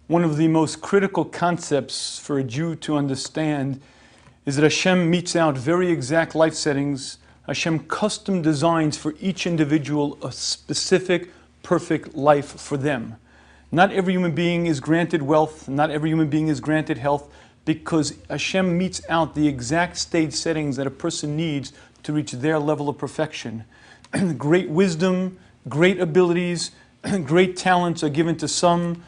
One of the most critical concepts for a Jew to understand is that Hashem meets out very exact life settings. Hashem custom designs for each individual a specific, perfect life for them. Not every human being is granted wealth, not every human being is granted health, because Hashem meets out the exact stage settings that a person needs to reach their level of perfection. Great wisdom, great abilities, great talents are given to some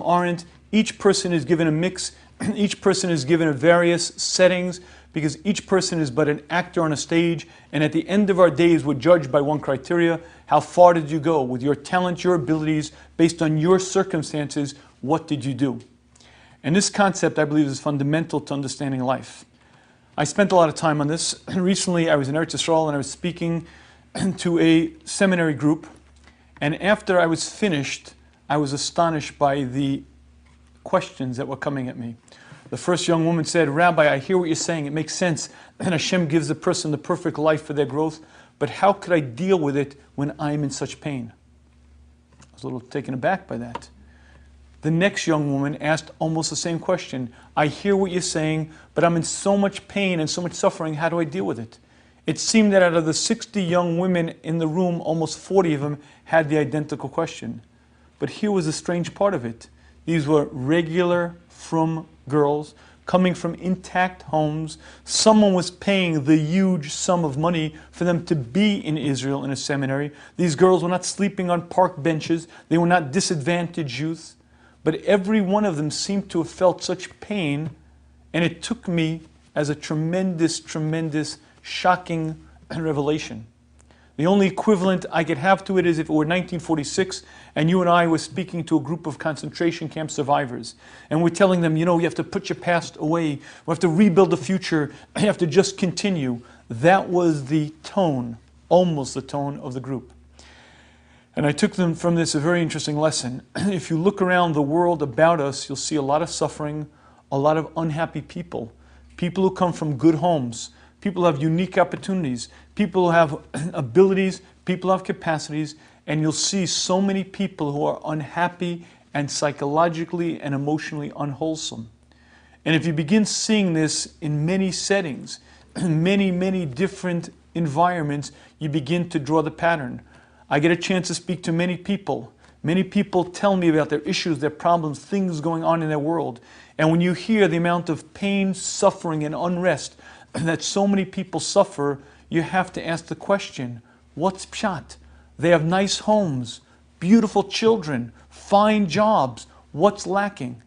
aren't. Each person is given a mix, each person is given a various settings, because each person is but an actor on a stage, and at the end of our days we're judged by one criteria: how far did you go with your talent, your abilities, based on your circumstances, what did you do? And this concept, I believe, is fundamental to understanding life. I spent a lot of time on this. Recently I was in Eretz Yisrael and I was speaking to a seminary group, and after I was finished, I was astonished by the questions that were coming at me. The first young woman said, "Rabbi, I hear what you're saying. It makes sense. And Hashem gives the person the perfect life for their growth. But how could I deal with it when I'm in such pain?" I was a little taken aback by that. The next young woman asked almost the same question. "I hear what you're saying, but I'm in so much pain and so much suffering. How do I deal with it?" It seemed that out of the 60 young women in the room, almost 40 of them had the identical question. But here was the strange part of it. These were regular, frum girls coming from intact homes. Someone was paying the huge sum of money for them to be in Israel in a seminary. These girls were not sleeping on park benches. They were not disadvantaged youth. But every one of them seemed to have felt such pain, and it took me as a tremendous, tremendous, shocking revelation. The only equivalent I could have to it is if it were 1946 and you and I were speaking to a group of concentration camp survivors, and we're telling them, you have to put your past away, we have to rebuild the future, you have to just continue. That was the tone, almost the tone of the group. And I took them from this a very interesting lesson. If you look around the world about us, you'll see a lot of suffering, a lot of unhappy people, people who come from good homes, people who have unique opportunities, people who have abilities, people who have capacities, and you'll see so many people who are unhappy and psychologically and emotionally unwholesome. And if you begin seeing this in many settings, many, many different environments, you begin to draw the pattern. I get a chance to speak to many people. Many people tell me about their issues, their problems, things going on in their world. And when you hear the amount of pain, suffering, and unrest that so many people suffer, you have to ask the question, what's pshat? They have nice homes, beautiful children, fine jobs. What's lacking?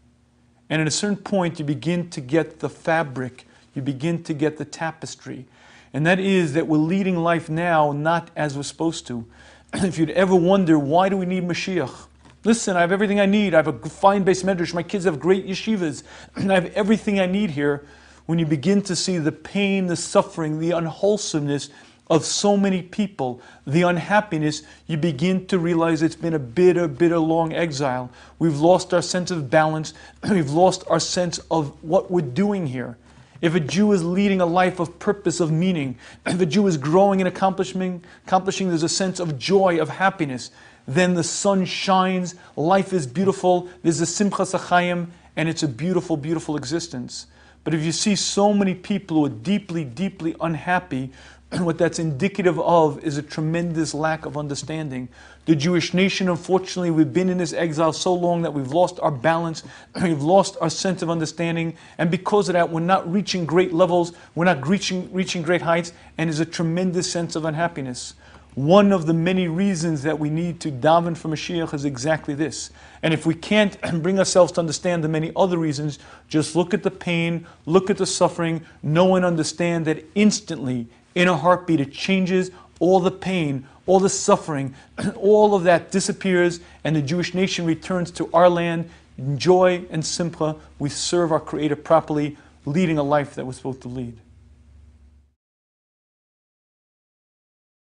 And at a certain point, you begin to get the fabric. You begin to get the tapestry. And that is that we're leading life now not as we're supposed to. If you'd ever wonder, why do we need Moshiach? Listen, I have everything I need. I have a fine base medrash. My kids have great yeshivas. And I have everything I need here. When you begin to see the pain, the suffering, the unwholesomeness of so many people, the unhappiness, you begin to realize it's been a bitter, bitter long exile. We've lost our sense of balance. We've lost our sense of what we're doing here. If a Jew is leading a life of purpose, of meaning, if a Jew is growing and accomplishing, there's a sense of joy, of happiness, then the sun shines, life is beautiful, there's a simchas achayim, and it's a beautiful, beautiful existence. But if you see so many people who are deeply, deeply unhappy, what that's indicative of is a tremendous lack of understanding. The Jewish nation, unfortunately, we've been in this exile so long that we've lost our balance, we've lost our sense of understanding, and because of that, we're not reaching great levels, we're not reaching great heights, and there's a tremendous sense of unhappiness. One of the many reasons that we need to daven for Mashiach is exactly this. And if we can't bring ourselves to understand the many other reasons, just look at the pain, look at the suffering, know and understand that instantly, in a heartbeat, it changes. All the pain, all the suffering, all of that disappears, and the Jewish nation returns to our land in joy and simcha. We serve our Creator properly, leading a life that we're supposed to lead.